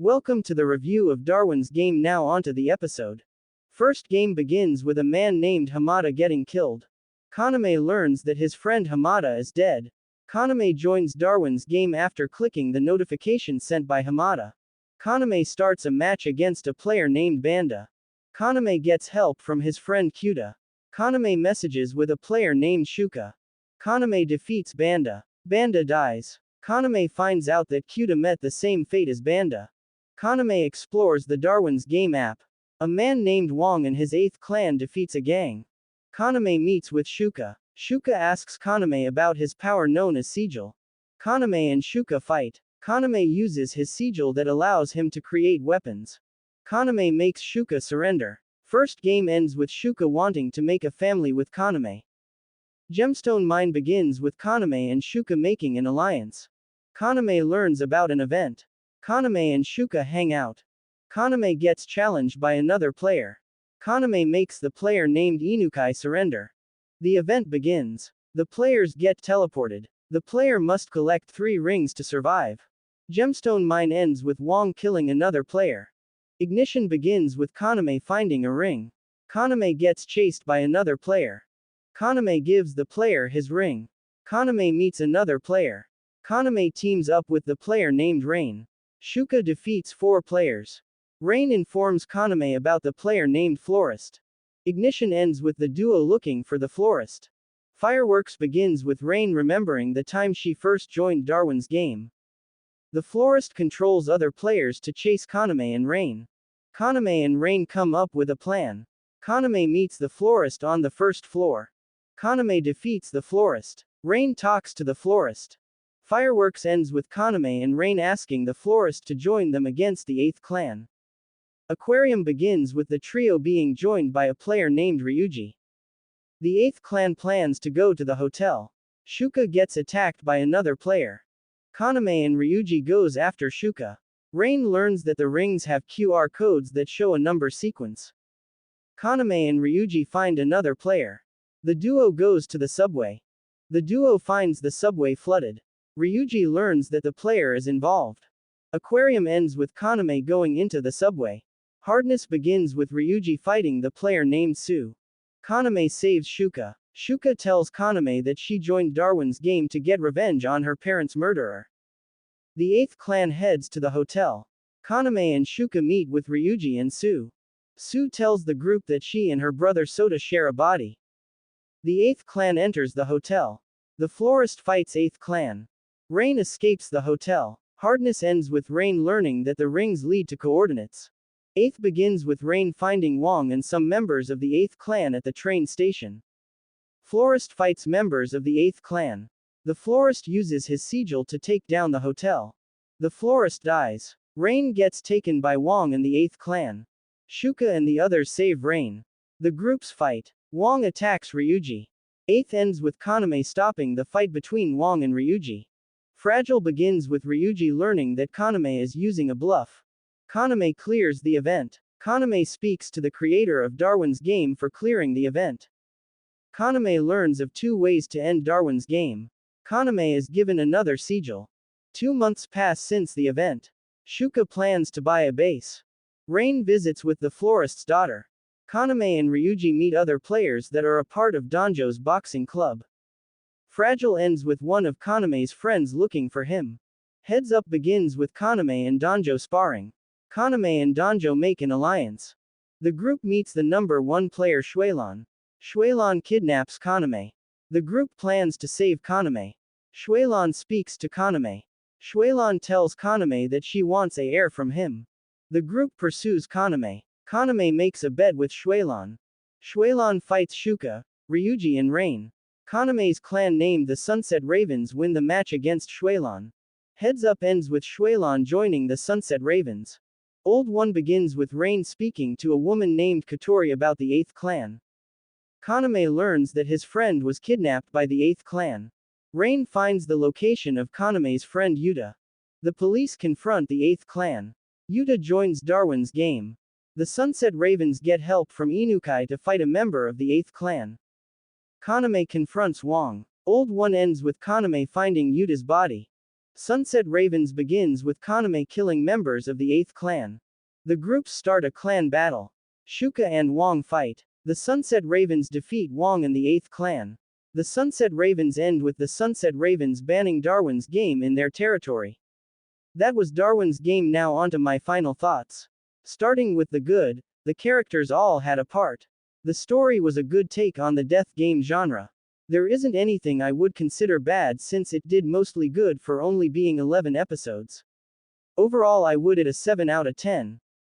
Welcome to the review of Darwin's game. Now onto the episode. First game begins with a man named Hamada getting killed. Kaname learns that his friend Hamada is dead. Kaname joins Darwin's game after clicking the notification sent by Hamada. Kaname starts a match against a player named Banda. Kaname gets help from his friend Kyuta. Kaname messages with a player named Shuka. Kaname defeats Banda. Banda dies. Kaname finds out that Kyuta met the same fate as Banda. Kaname explores the Darwin's game app. A man named Wong and his 8th clan defeats a gang. Kaname meets with Shuka. Shuka asks Kaname about his power known as Sigil. Kaname and Shuka fight. Kaname uses his sigil that allows him to create weapons. Kaname makes Shuka surrender. First game ends with Shuka wanting to make a family with Kaname. Gemstone mine begins with Kaname and Shuka making an alliance. Kaname learns about an event. Kaname and Shuka hang out. Kaname gets challenged by another player. Kaname makes the player named Inukai surrender. The event begins. The players get teleported. The player must collect 3 rings to survive. Gemstone mine ends with Wong killing another player. Ignition begins with Kaname finding a ring. Kaname gets chased by another player. Kaname gives the player his ring. Kaname meets another player. Kaname teams up with the player named Rain. Shuka defeats 4 players. Rain informs Kaname about the player named Florist. Ignition ends with the duo looking for the florist. Fireworks begins with Rain remembering the time she first joined Darwin's game. The florist controls other players to chase Kaname and Rain. Kaname and Rain come up with a plan. Kaname meets the florist on the 1st floor. Kaname defeats the florist. Rain talks to the florist. Fireworks ends with Kaname and Rain asking the florist to join them against the 8th clan. Aquarium begins with the trio being joined by a player named Ryuji. The 8th clan plans to go to the hotel. Shuka gets attacked by another player. Kaname and Ryuji goes after Shuka. Rain learns that the rings have QR codes that show a number sequence. Kaname and Ryuji find another player. The duo goes to the subway. The duo finds the subway flooded. Ryuji learns that the player is involved. Aquarium ends with Kaname going into the subway. Hardness begins with Ryuji fighting the player named Su. Kaname saves Shuka. Shuka tells Kaname that she joined Darwin's game to get revenge on her parents' murderer. The 8th clan heads to the hotel. Kaname and Shuka meet with Ryuji and Su. Su tells the group that she and her brother Sota share a body. The 8th clan enters the hotel. The florist fights 8th clan. Rain escapes the hotel. Hardness ends with Rain learning that the rings lead to coordinates. 8th begins with Rain finding Wong and some members of the 8th clan at the train station. Florist fights members of the 8th clan. The florist uses his sigil to take down the hotel. The florist dies. Rain gets taken by Wong and the 8th clan. Shuka and the others save Rain. The groups fight. Wong attacks Ryuji. 8th ends with Kaname stopping the fight between Wong and Ryuji. Fragile begins with Ryuji learning that Kaname is using a bluff. Kaname clears the event. Kaname speaks to the creator of Darwin's game for clearing the event. Kaname learns of 2 ways to end Darwin's game. Kaname is given another sigil. 2 months pass since the event. Shuka plans to buy a base. Rain visits with the florist's daughter. Kaname and Ryuji meet other players that are a part of Danjo's boxing club. Fragile ends with one of Kaname's friends looking for him. Heads Up begins with Kaname and Danjo sparring. Kaname and Danjo make an alliance. The group meets the number 1 player Shuelan. Shuelan kidnaps Kaname. The group plans to save Kaname. Shuelan speaks to Kaname. Shuelan tells Kaname that she wants a heir from him. The group pursues Kaname. Kaname makes a bet with Shuelan. Shuelan fights Shuka, Ryuji and Rain. Kaname's clan named the Sunset Ravens win the match against Shuelan. Heads Up ends with Shuelan joining the Sunset Ravens. Old One begins with Rain speaking to a woman named Katori about the 8th clan. Kaname learns that his friend was kidnapped by the 8th clan. Rain finds the location of Kaname's friend Yuta. The police confront the 8th clan. Yuta joins Darwin's game. The Sunset Ravens get help from Inukai to fight a member of the 8th clan. Kaname confronts Wong. Old One ends with Kaname finding Yuta's body. Sunset Ravens begins with Kaname killing members of the 8th clan. The groups start a clan battle. Shuka and Wong fight. The Sunset Ravens defeat Wong and the 8th clan. The Sunset Ravens end with the Sunset Ravens banning Darwin's game in their territory. That was Darwin's game. Now onto my final thoughts. Starting with the good, the characters all had a part. The story was a good take on the death game genre. There isn't anything I would consider bad since it did mostly good for only being 11 episodes. Overall I would it a 7 out of 10.